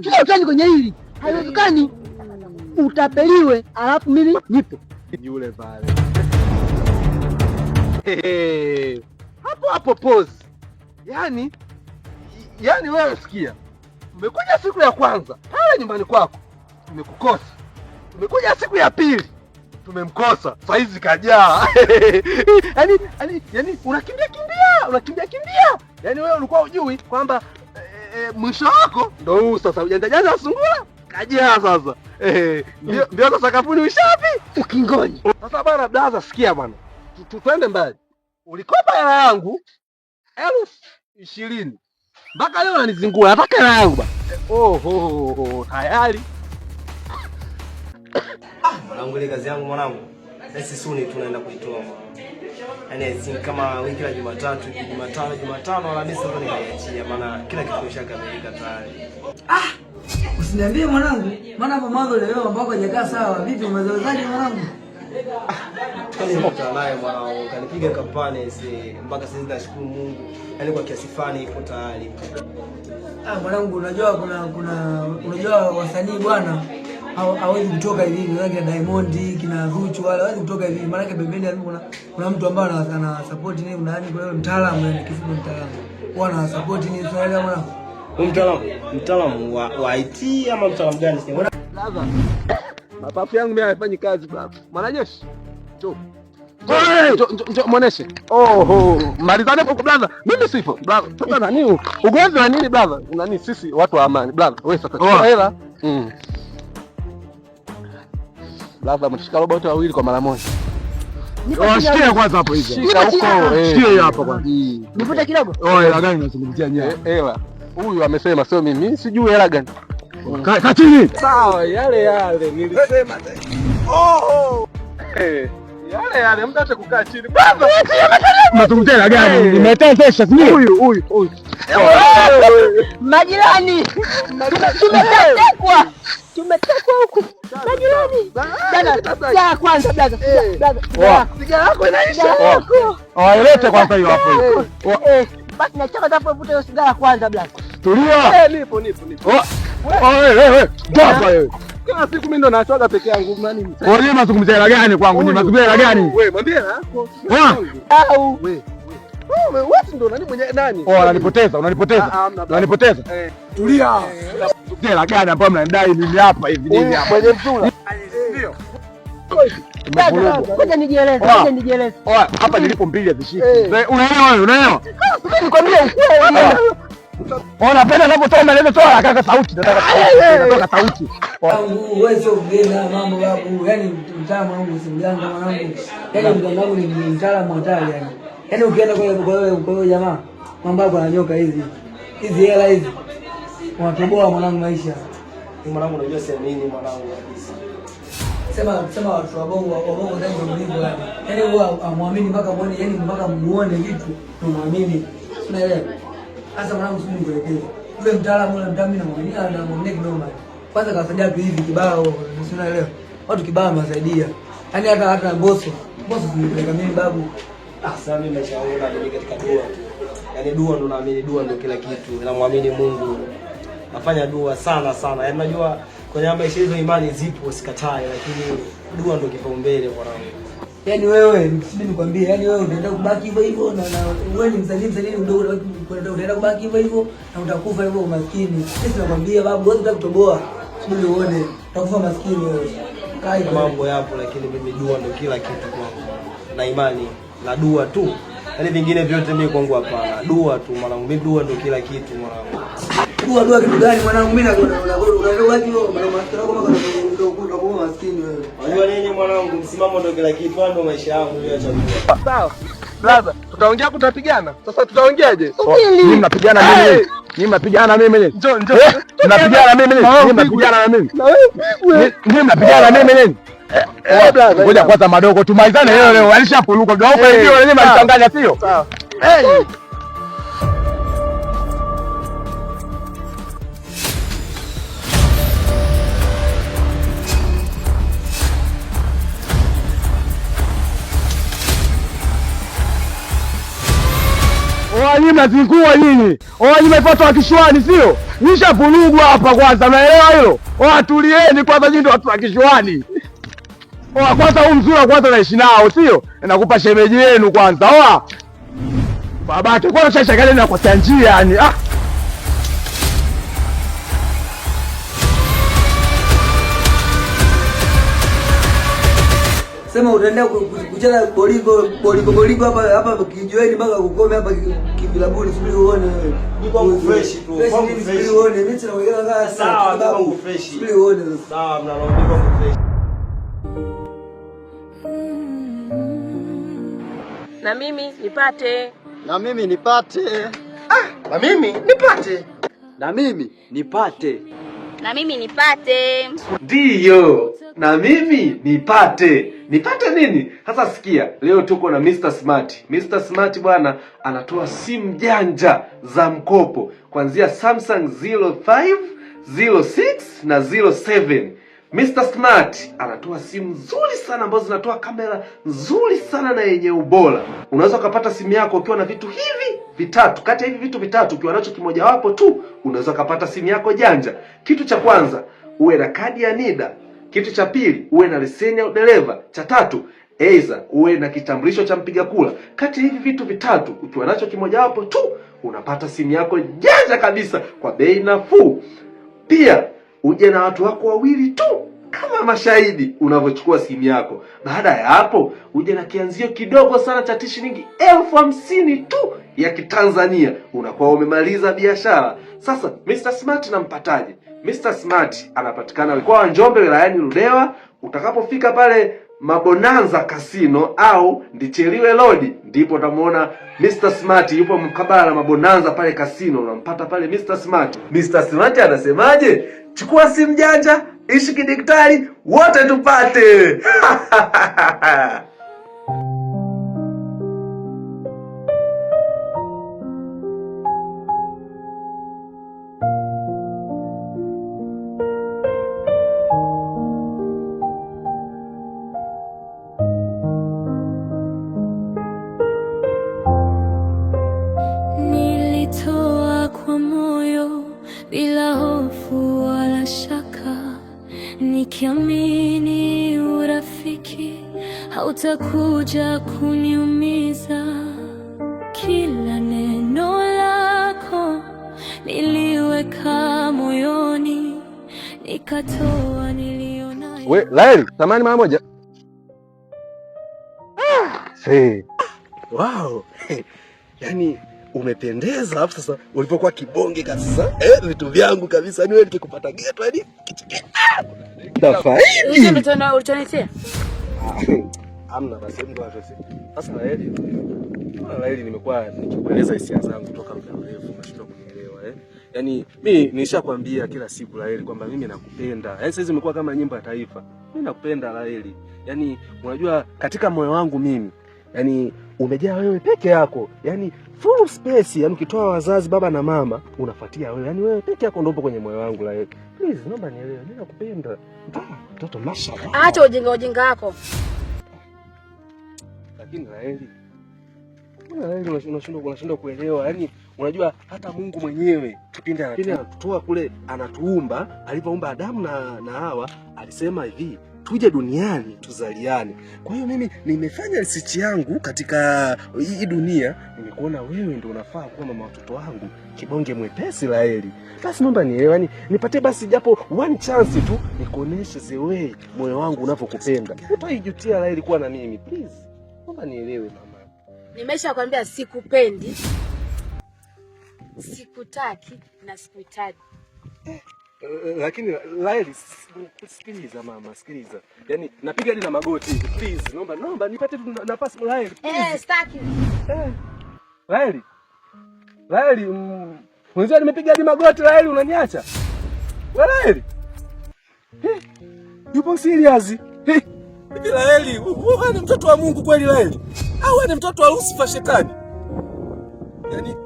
Kila utani kwenye hili. Haiwezekani. Utapeliwe alafu mimi nipo. Yule pale. Hapo pause. Yaani wewe sikia. Umekuja siku ya kwanza pale nyumbani kwako. Tumekukosa. Tumekuja siku ya pili. Tumemkosa. Saizi kajaa. Yaani unakimbia. Yaani wewe ulikuwa hujui kwamba mwisho wako ndio huu sasa. Ujanja sungura kajaa sasa. Ndio sasa sakafuni ushapi Ukingoni. Sasa bwana blaza sikia bwana. Twende mbali. Ulikopa hela yangu 20,000. Mpaka leo unanizingua. Nataka hela yangu bwana. Tayari. Mwanangu ile kazi yangu mwanangu. Sasa suni tunaenda kuitoa. Yaani kama wiki la Jumatatu, Jumatano Alhamisi ndo nikaiachia maana kila kitu kimeshakamilika tayari. Usiniambie mwanangu. Maana hapo mwanzo leo ambao hajakaa sawa. Vipi umezoezaje mwanangu? Kani naye mwanangu kanipiga kampani mpaka sasa nashukuru Mungu. Yaani kwa kiasi fulani iko tayari. Mwanangu unajua unajua wasanii bwana hawezi kutoka hivi kina Diamond kina Zuchu wala hawezi kutoka hivi maana yake pembeni kuna mtu ambaye ana support nini unani kwa hiyo mtaalamu yani kifupi mtaalamu wana support nini tunaelewa mwanangu. Mtaalamu wa IT ama mtaalamu gani sasa? Blaza. Mapafu yangu mimi hayafanyi kazi baba. Mwanajeshi. Njoo muoneshe. Malizane huko blaza. Mimi sipo. Blaza, sasa nani? Ugomvi wa nini blaza? Nani sisi watu wa amani. Blaza, wewe sasa chukua hela. Blaza, mshika robo wote wawili kwa mara moja. Shikia kwanza hapo hizo. Shika huko. Shikia hapo kwanza. Nipute kidogo. Hela gani unazungumzia nyewe? Hela. Huyu amesema sio mimi. Sijui hela gani. Kaa chini. Sawa, yale nilisema. Yale mtu acha kukaa chini. Baba, unazungumzia hela gani? Nimetea pesa sio? Huyu. Majirani. Tumetekwa huku. Majirani. Dada, kwanza dada. Sigara yako inaisha. Ilete kwanza hiyo hapo. Basi nataka tafuta hiyo sigara kwanza blaza. Tulia. Nipo. Wewe. Toka wewe. Kila siku mimi ndo nachoga peke yangu nani? Wewe mazungumzia hela gani kwangu? Ni mazungumzia hela gani? Wewe mwambie yako. Wewe ndo nani mwenye nani? Unanipoteza. Tulia. Hela gani ambayo mnadai mimi hapa hivi nini hapa? Mwenye mzula. Ndio. Ngoja nijieleze. Hapa nilipo mbili hazishiki. Unaelewa? Nikwambia ukweli. Unapenda unapotoa maelezo toa haraka sauti. Nataka sauti. Wewe sio mgeni mambo babu. Yaani mtaalamu wangu si mjanga mwanangu. Yaani mjanga wangu ni mtaalamu hatari yani. Yaani ukienda kwa hiyo jamaa mambo yako yananyoka hizi hela hizi. Unatoboa mwanangu maisha. Mwanangu unajua sema nini mwanangu kabisa. Sema watu wa bongo ndio hivyo yani. Yaani huwa amwamini mpaka muone yani mpaka muone vitu muamini. Unaelewa? Sasa mwanangu sisi nikuelekeze. Yule mtaalamu yule mtamii na mwamini kinoma. Kwanza kasaidia tu hivi kibao, unaelewa? Watu kibao wamesaidia. Yaani hata boss nipeleka mimi babu. Sasa mimi nashauri mimi katika dua. Yaani dua ndo naamini dua ndo kila kitu. Namwamini Mungu. Nafanya dua sana. Yaani unajua kwenye maisha hizo imani zipo sikatai lakini dua ndo kipaumbele mwanangu. Yaani wewe msibini nikwambie, yaani wewe unaenda kubaki hivyo na wewe ni msanii mdogo unaenda kubaki hivyo na utakufa hivyo umaskini. Sisi nakwambia babu wewe utakutoboa. Subiri uone utakufa maskini wewe. Kai mambo yapo lakini mimi dua ndo kila kitu kwangu. Na imani na dua tu. Yaani vingine vyote mimi kwangu hapana. Dua tu mwanangu, mimi dua ndo kila kitu mwanangu. Dua kitu gani mwanangu? Mimi unaenda kubaki hivyo kama maskini wewe. Unajua nini mwanangu, msimamo ndo kila kitu, ndo maisha yangu ndio chagua. Sawa. Brother, tutaongea kutapigana. Sasa tutaongeaje? Mimi mnapigana mimi. Njoo. Mnapigana mimi. Mnapigana mimi. Ngoja kwanza madogo tumalizane leo. Alishapuluka. Ndio hapo hiyo wenyewe malichanganya sio? Sawa. nyinyi mnazingua nyinyi. Nyinyi mmepata wa kishwani sio? Nishapulugwa hapa kwanza, naelewa hilo. Tulieni kwanza, nyinyi ndio watu wa kishwani. Kwanza huu mzuri kwanza naishi nao sio? Nakupa shemeji yenu kwanza. Babake kwanza shashakale na kwa njia yani. Sema utaenda kucheza boligo hapa kijiweni mpaka ukome hapa kibilabuni, subiri uone wewe. Niko fresh tu. Subiri uone, mimi sinaongea kama sawa, niko fresh. Subiri uone. Sawa, mnarudi kwa fresh. Na mimi nipate. Na mimi nipate. Na mimi nipate. Na mimi nipate. Na mimi nipate. Ndiyo, na mimi nipate. Nipate nini? Sasa sikia, leo tuko na Mr. Smart. Mr. Smart bwana anatoa simu janja za mkopo kuanzia Samsung 05, 06 na 07. Mr. Smart anatoa simu nzuri sana ambazo zinatoa kamera nzuri sana na yenye ubora. Unaweza kupata simu yako ukiwa na vitu hivi vitatu. Kati ya hivi vitu vitatu ukiwa nacho kimoja wapo tu, unaweza kupata simu yako janja. Kitu cha kwanza, uwe na kadi ya NIDA. Kitu cha pili, uwe na leseni ya udereva. Cha tatu, aidha uwe na kitambulisho cha mpiga kura. Kati ya hivi vitu vitatu ukiwa nacho kimoja wapo tu, unapata simu yako janja kabisa kwa bei nafuu. Pia uje na watu wako wawili tu kama mashahidi unavyochukua simu yako. Baada ya hapo uje na kianzio kidogo sana cha shilingi 50,000 tu ya Kitanzania, unakuwa umemaliza biashara. Sasa Mr. Smart nampataje? Mr. Smart anapatikana mkoa wa Njombe wilayani Ludewa. Utakapofika pale Mabonanza Casino au Ndicheliwe Road ndipo utamuona Mr. Smart yupo mkabala na Mabonanza pale Casino, unampata pale Mr. Smart. Mr. Smart anasemaje? Chukua simu janja, ishi kidigitali, wote tupate. Nilitoa kwa moyo bila hofu wala shaka, nikiamini urafiki hautakuja kuniumiza. Kila neno lako niliweka moyoni, nikatoa nilionayo. We, Laeli, samani mara moja. Wow. Yaani umependeza hapo sasa ulipokuwa kibonge kabisa. Vitu vyangu kabisa. Yaani wewe nikikupata geto yani tafaidi. Ulichonitia? Amna basi mtu atose. Sasa Laeli nimekuwa nikikueleza hisia zangu toka muda mrefu, unashindwa kunielewa Yaani mimi nishakwambia kila siku Laeli kwamba mimi nakupenda. Yaani sasa imekuwa kama nyimbo ya taifa. Mimi nakupenda Laeli. Yaani unajua katika moyo wangu mimi yaani umejaa wewe peke yako. Yaani full space, yaani ukitoa wazazi baba na mama unafuatia wewe. Yaani wewe peke yako ndio upo kwenye moyo wangu Laeli. Please naomba nielewe, mimi nakupenda. Mtoto mashallah. Acha ujinga wako. Lakini Laeli, unashindwa kuelewa. Yaani unajua hata Mungu mwenyewe kipindi anatutoa kule anatuumba, alipoumba Adamu na Hawa alisema hivi, tuje duniani tuzaliane. Kwa hiyo mimi nimefanya research yangu katika hii dunia, nimekuona wewe ndio unafaa kuwa mama watoto wangu, kibonge mwepesi Laeli. Basi naomba nielewe, yani nipatie basi japo one chance tu nikuoneshe the way moyo wangu unavyokupenda. Utaijutia Laeli kuwa na mimi, please. Naomba nielewe mama. Nimeshakwambia sikupendi, sikutaki na sikuhitaji. Lakini Laeli, sikiliza mama, sikiliza. Yaani napiga hadi na magoti. Please, naomba nipate nafasi Laeli. Sitaki. Laeli, mwanzo nimepiga hadi magoti Laeli, unaniacha? Wewe Laeli? Yupo serious? Laeli, wewe ni mtoto wa Mungu kweli Laeli? Au wewe ni mtoto wa Lucifer shetani? Yaani